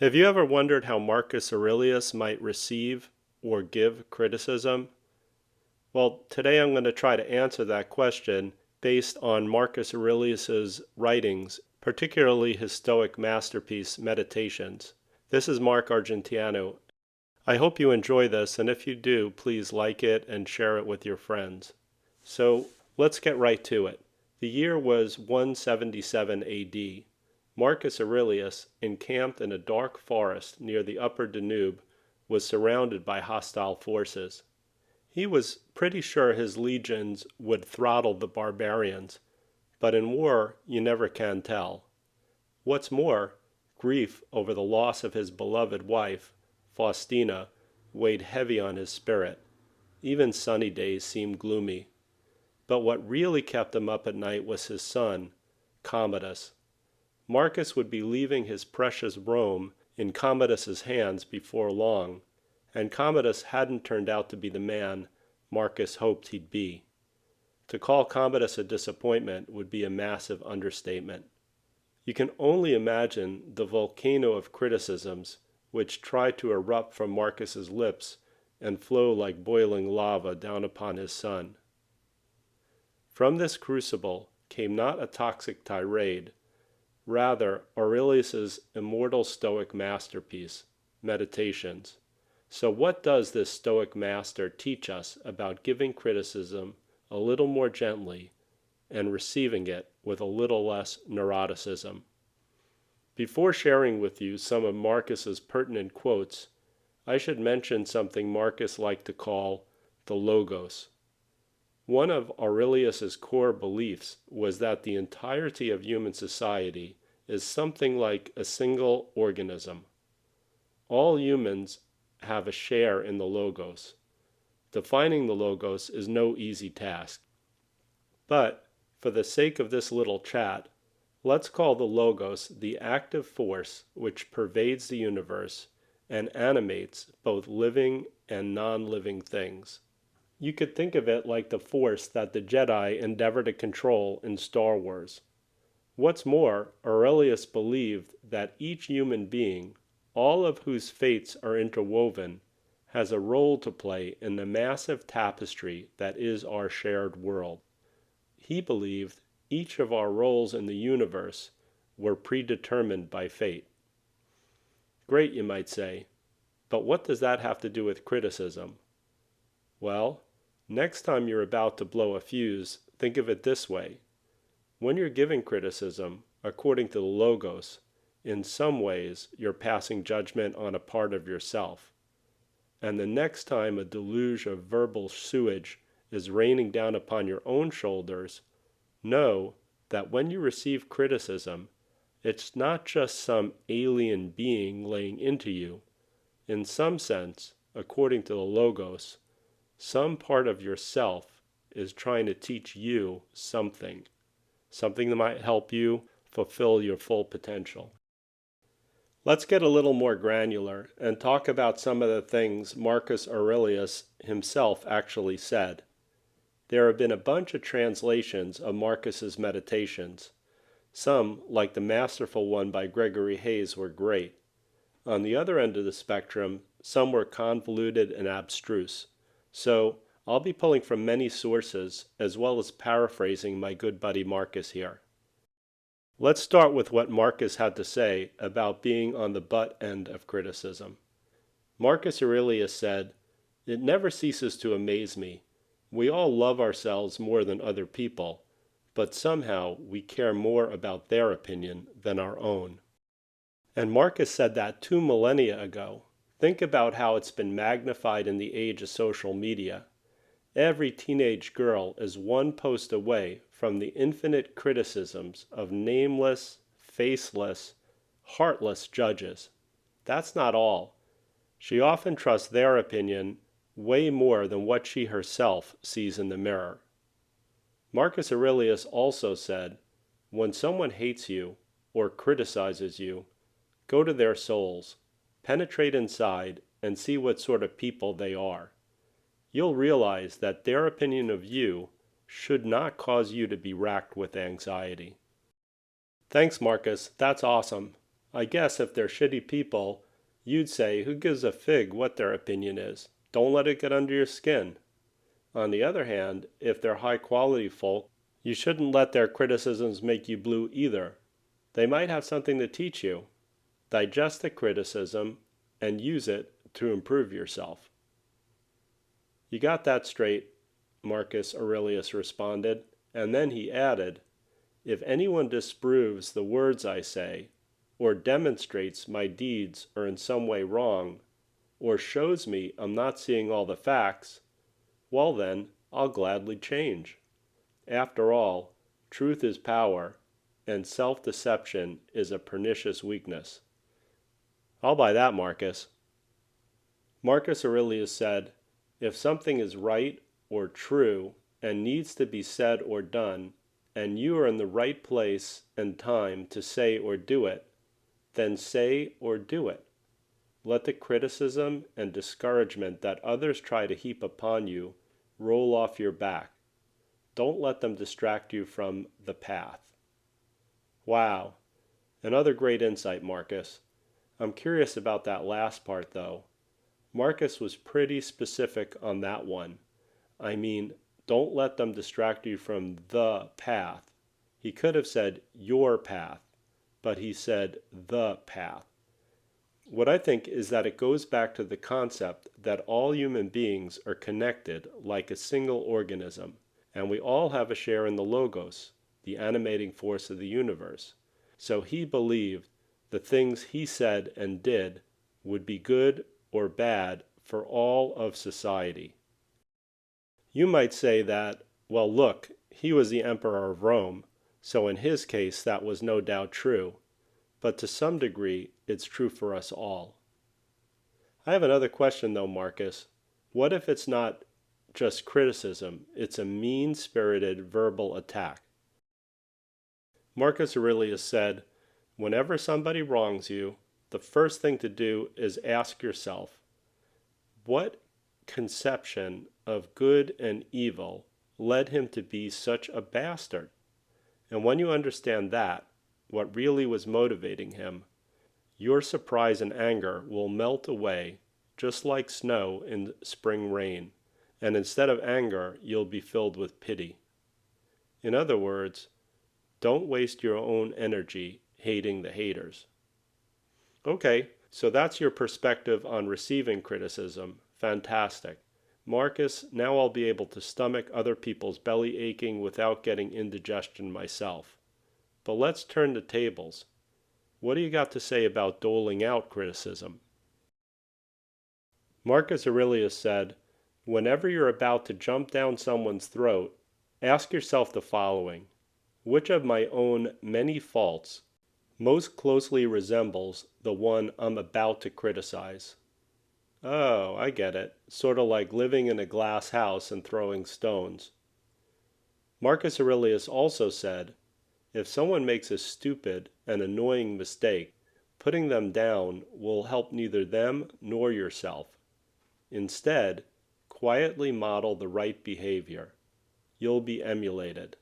Have you ever wondered how Marcus Aurelius might receive or give criticism? Well, today I'm going to try to answer that question based on Marcus Aurelius's writings, particularly his Stoic masterpiece, Meditations. This is Mark Argentiano. I hope you enjoy this, and if you do, please like it and share it with your friends. So let's get right to it. The year was 177 AD. Marcus Aurelius, encamped in a dark forest near the upper Danube, was surrounded by hostile forces. He was pretty sure his legions would throttle the barbarians, but in war you never can tell. What's more, grief over the loss of his beloved wife, Faustina, weighed heavy on his spirit. Even sunny days seemed gloomy. But what really kept him up at night was his son, Commodus. Marcus would be leaving his precious Rome in Commodus's hands before long, and Commodus hadn't turned out to be the man Marcus hoped he'd be. To call Commodus a disappointment would be a massive understatement. You can only imagine the volcano of criticisms which tried to erupt from Marcus's lips and flow like boiling lava down upon his son. From this crucible came not a toxic tirade, rather Aurelius's immortal Stoic masterpiece, Meditations. So what does this Stoic master teach us about giving criticism a little more gently and receiving it with a little less neuroticism? Before sharing with you some of Marcus's pertinent quotes, I should mention something Marcus liked to call the logos. One of Aurelius's core beliefs was that the entirety of human society is something like a single organism. All humans have a share in the logos. Defining the logos is no easy task. But, for the sake of this little chat, let's call the logos the active force which pervades the universe and animates both living and non-living things. You could think of it like the force that the Jedi endeavor to control in Star Wars. What's more, Aurelius believed that each human being, all of whose fates are interwoven, has a role to play in the massive tapestry that is our shared world. He believed each of our roles in the universe were predetermined by fate. Great, you might say, but what does that have to do with criticism? Well, next time you're about to blow a fuse, think of it this way. When you're giving criticism, according to the logos, in some ways you're passing judgment on a part of yourself. And the next time a deluge of verbal sewage is raining down upon your own shoulders, know that when you receive criticism, it's not just some alien being laying into you. In some sense, according to the logos, some part of yourself is trying to teach you something that might help you fulfill your full potential. Let's get a little more granular and talk about some of the things Marcus Aurelius himself actually said. There have been a bunch of translations of Marcus's Meditations. Some, like the masterful one by Gregory Hayes, were great. On the other end of the spectrum, some were convoluted and abstruse. So, I'll be pulling from many sources, as well as paraphrasing my good buddy Marcus here. Let's start with what Marcus had to say about being on the butt end of criticism. Marcus Aurelius said, "It never ceases to amaze me. We all love ourselves more than other people, but somehow we care more about their opinion than our own." And Marcus said that 2 millennia ago. Think about how it's been magnified in the age of social media. Every teenage girl is one post away from the infinite criticisms of nameless, faceless, heartless judges. That's not all. She often trusts their opinion way more than what she herself sees in the mirror. Marcus Aurelius also said, when someone hates you or criticizes you, go to their souls, penetrate inside, and see what sort of people they are. You'll realize that their opinion of you should not cause you to be racked with anxiety. Thanks, Marcus. That's awesome. I guess if they're shitty people, you'd say, who gives a fig what their opinion is? Don't let it get under your skin. On the other hand, if they're high quality folk, you shouldn't let their criticisms make you blue either. They might have something to teach you. Digest the criticism and use it to improve yourself. You got that straight, Marcus Aurelius responded, and then he added, if anyone disproves the words I say, or demonstrates my deeds are in some way wrong, or shows me I'm not seeing all the facts, well then, I'll gladly change. After all, truth is power, and self-deception is a pernicious weakness. I'll buy that, Marcus. Marcus Aurelius said, if something is right or true and needs to be said or done, and you are in the right place and time to say or do it, then say or do it. Let the criticism and discouragement that others try to heap upon you roll off your back. Don't let them distract you from the path. Wow, another great insight, Marcus. I'm curious about that last part, though. Marcus was pretty specific on that one. I mean, don't let them distract you from the path. He could have said your path, but he said the path. What I think is that it goes back to the concept that all human beings are connected like a single organism, and we all have a share in the logos, the animating force of the universe. So he believed the things he said and did would be good or bad for all of society. You might say that, well, look, he was the emperor of Rome, so in his case that was no doubt true, but to some degree it's true for us all. I have another question though, Marcus. What if it's not just criticism, it's a mean-spirited verbal attack? Marcus Aurelius said, whenever somebody wrongs you, the first thing to do is ask yourself, what conception of good and evil led him to be such a bastard? And when you understand that, what really was motivating him, your surprise and anger will melt away just like snow in spring rain, and instead of anger, you'll be filled with pity. In other words, don't waste your own energy hating the haters. Okay, so that's your perspective on receiving criticism. Fantastic. Marcus, now I'll be able to stomach other people's belly aching without getting indigestion myself. But let's turn the tables. What do you got to say about doling out criticism? Marcus Aurelius said, whenever you're about to jump down someone's throat, ask yourself the following. Which of my own many faults most closely resembles the one I'm about to criticize? Oh, I get it. Sort of like living in a glass house and throwing stones. Marcus Aurelius also said, if someone makes a stupid and annoying mistake, putting them down will help neither them nor yourself. Instead, quietly model the right behavior. You'll be emulated.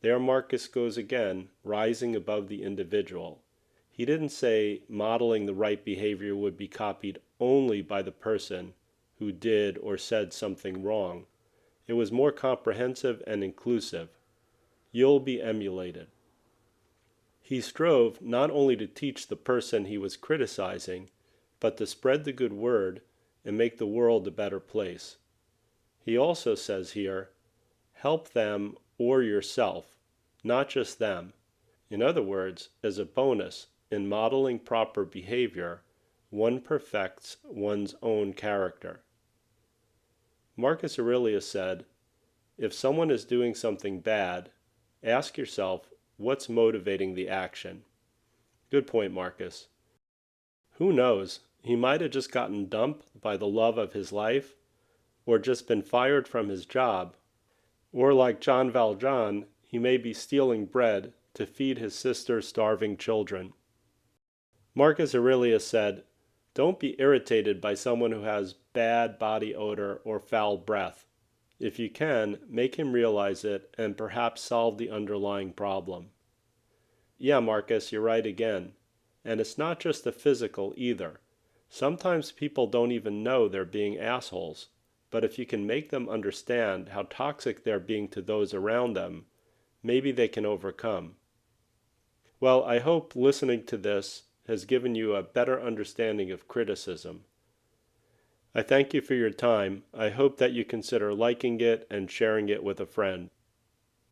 There Marcus goes again, rising above the individual. He didn't say modeling the right behavior would be copied only by the person who did or said something wrong. It was more comprehensive and inclusive. You'll be emulated. He strove not only to teach the person he was criticizing, but to spread the good word and make the world a better place. He also says here, help them or yourself, not just them. In other words, as a bonus, in modeling proper behavior, one perfects one's own character. Marcus Aurelius said, if someone is doing something bad, ask yourself what's motivating the action. Good point, Marcus. Who knows? He might have just gotten dumped by the love of his life, or just been fired from his job, or like John Valjean, he may be stealing bread to feed his sister's starving children. Marcus Aurelius said, don't be irritated by someone who has bad body odor or foul breath. If you can, make him realize it and perhaps solve the underlying problem. Yeah, Marcus, you're right again. And it's not just the physical either. Sometimes people don't even know they're being assholes, but if you can make them understand how toxic they're being to those around them, maybe they can overcome. Well, I hope listening to this has given you a better understanding of criticism. I thank you for your time. I hope that you consider liking it and sharing it with a friend.